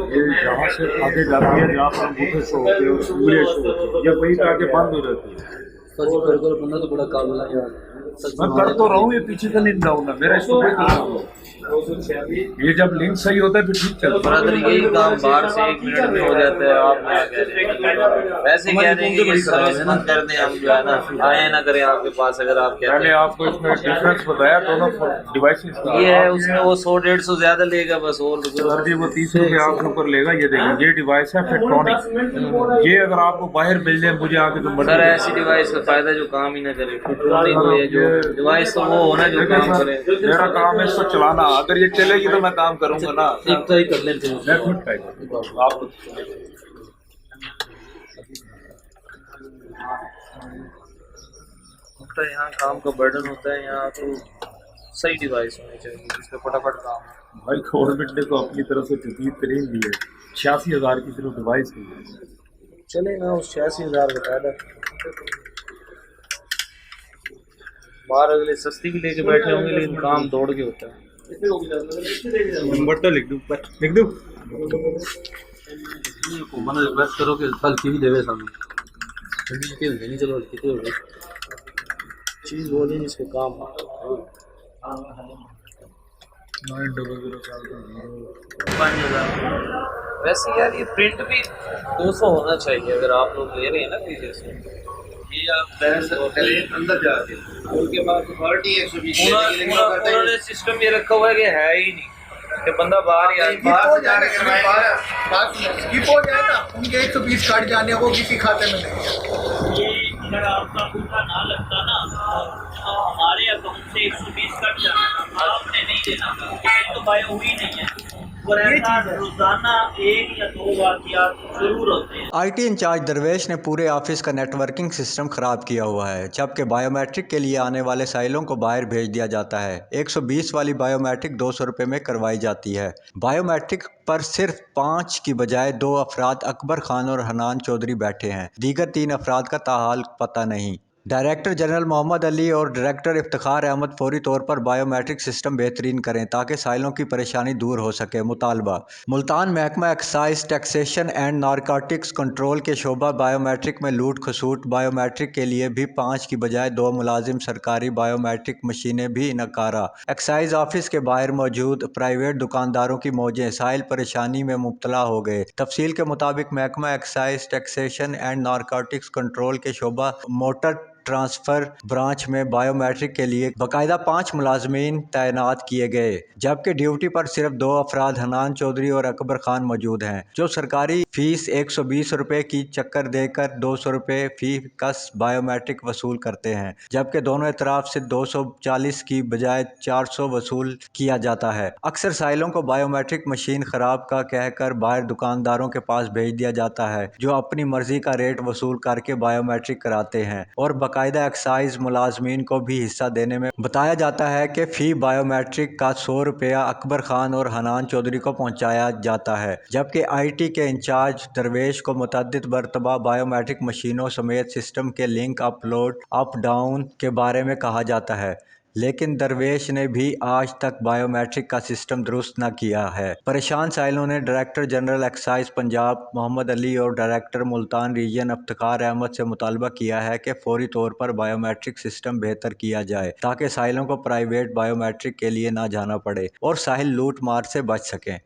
ये जहाँ से आगे जाती है, जहाँ पर अंगूठे शो होते हैं, उंगलियां शो होती है, या वहीं पे आगे बंद हो जाती है। सच कर कर बंदा तो बड़ा काबिल है यार। मैं कर तो रहा हूँ, ये पीछे से नहीं डाउन है मेरा, इसको कोई काम नहीं। ये जब लिंक सही होता है फिर ठीक चलता है। ब्रदर यही काम बाहर से 1 मिनट में हो जाता है। आप क्या कह रहे हैं? वैसे कह रहे हैं कि ये सर्विस बंद कर दें, हम जो है ना आए ना करें आपके पास। अगर आप कहते मैंने हैं आपको इसमें डिफरेंस बताया दोनों डिवाइसेस का। ये है, उसमें वो 100-150 ज्यादा लेगा बस। और सर जी वो 30 रुपये आपके ऊपर लेगा। ये देखिए ये डिवाइस है पेट्रॉनिक, ये अगर आपको बाहर मिल जाए मुझे आगे तो सर ऐसी डिवाइस का फायदा जो काम ही ना करे। जो डिवाइस तो वो होना जो काम करे। मेरा काम है इसको चलाना, अगर ये चलेगी तो मैं काम करूंगा ना। एक तो ही कर लेते हैं। मैं खुद टाइप आप तो यहाँ काम का बर्डन होता है। यहाँ तो सही डिवाइस होनी चाहिए जिसपे फटाफट काम हो। भाई गवर्नमेंट ने तो अपनी तरफ से जदीद तरीन दी है, 86,000 की सिर्फ डिवाइस दी है। चले ना उस 86,000 बताया था। बाहर अगले सस्ती भी लेके बैठे होंगे लेकिन काम दौड़ के होता है। नंबर तो लिख दूं, लिख दूं। मैंने रिक्वेस्ट करो कि कल की भी देवे सामने नहीं। चलो कितने हो गए चीज बोली जिसके काम 5,000। वैसे यार ये प्रिंट भी 200 होना चाहिए अगर आप लोग ले रहे हैं ना पीछे से। ये आप बहस करें अंदर जाके, उनके पास अथॉरिटी 120 उन्होंने सिस्टम ये रखा हुआ है कि है ही नहीं कि बंदा बाहर ही बाहर जाने के बात स्किप हो जाए ना, उनके 120 काट जाने वो किसी खाते में नहीं। ये अगर आपका अंगूठा ना लगता ना तो हमारे अकाउंट से 120 कट जाना, आपने नहीं देना क्योंकि तो बाय हुई नहीं है। और ऐसा रोजाना 1 या 2 वाक़यात जरूर होते हैं। आईटी इंचार्ज दरवेश ने पूरे ऑफिस का नेटवर्किंग सिस्टम खराब किया हुआ है, जबकि बायोमेट्रिक के लिए आने वाले साइलों को बाहर भेज दिया जाता है। 120 वाली बायोमेट्रिक 200 रुपये में करवाई जाती है। बायोमेट्रिक पर सिर्फ 5 की बजाय 2 अफराद अकबर खान और हनान चौधरी बैठे हैं। दीगर 3 अफराद का ताहाल पता नहीं। डायरेक्टर जनरल मोहम्मद अली और डायरेक्टर इफ्तिखार अहमद फौरी तौर पर बायोमेट्रिक सिस्टम बेहतरीन करें ताकि साइलों की परेशानी दूर हो सके। मुतालबा मुल्तान महकमा excise taxation and narcotics control के शोबा बायोमेट्रिक में लूट खसूट। बायोमेट्रिक के लिए भी 5 की बजाय 2 मुलाजिम, सरकारी बायोमेट्रिक मशीनें भी नकारा। एक्साइज ऑफिस के बाहर मौजूद प्राइवेट दुकानदारों की मौजें। साइल परेशानी में मुब्तला हो गए। तफसील के मुताबिक महकमा excise taxation and narcotics control के शोबा मोटर ट्रांसफ़र ब्रांच में बायोमेट्रिक के लिए बाकायदा 5 मुलाजमीन तैनात किए गए, जबकि ड्यूटी पर सिर्फ 2 अफराद हनान चौधरी और अकबर खान मौजूद हैं, जो सरकारी फीस 120 रुपये की चक्कर देकर 200 रुपये फी कस बायोमेट्रिक वसूल करते हैं, जबकि दोनों इतराफ से 240 की बजाय 400 वसूल किया जाता है। अक्सर साइलों को बायोमेट्रिक मशीन खराब का कहकर बाहर दुकानदारों के पास भेज दिया जाता है, जो अपनी मर्जी का रेट वसूल करके बायोमेट्रिक कराते हैं और बाकायदा एक्साइज मुलाजमीन को भी हिस्सा देने में बताया जाता है कि फ़ी बायोमेट्रिक का 100 रुपया अकबर खान और हनान चौधरी को पहुंचाया जाता है, जबकि आईटी के इंचार्ज दरवेश को मुतअद्दिद मरतबा बायोमेट्रिक मशीनों समेत सिस्टम के लिंक अपलोड अप डाउन के बारे में कहा जाता है, लेकिन दरवेश ने भी आज तक बायोमेट्रिक का सिस्टम दुरुस्त न किया है। परेशान साइलों ने director general excise Punjab Mohammad Ali और डायरेक्टर मुल्तान रीजन इफ्तिखार अहमद से मुतालबा किया है कि फौरी तौर पर बायोमेट्रिक सिस्टम बेहतर किया जाए ताकि साइलों को प्राइवेट बायोमेट्रिक के लिए न जाना पड़े और साहिल लूट मार से बच सकें।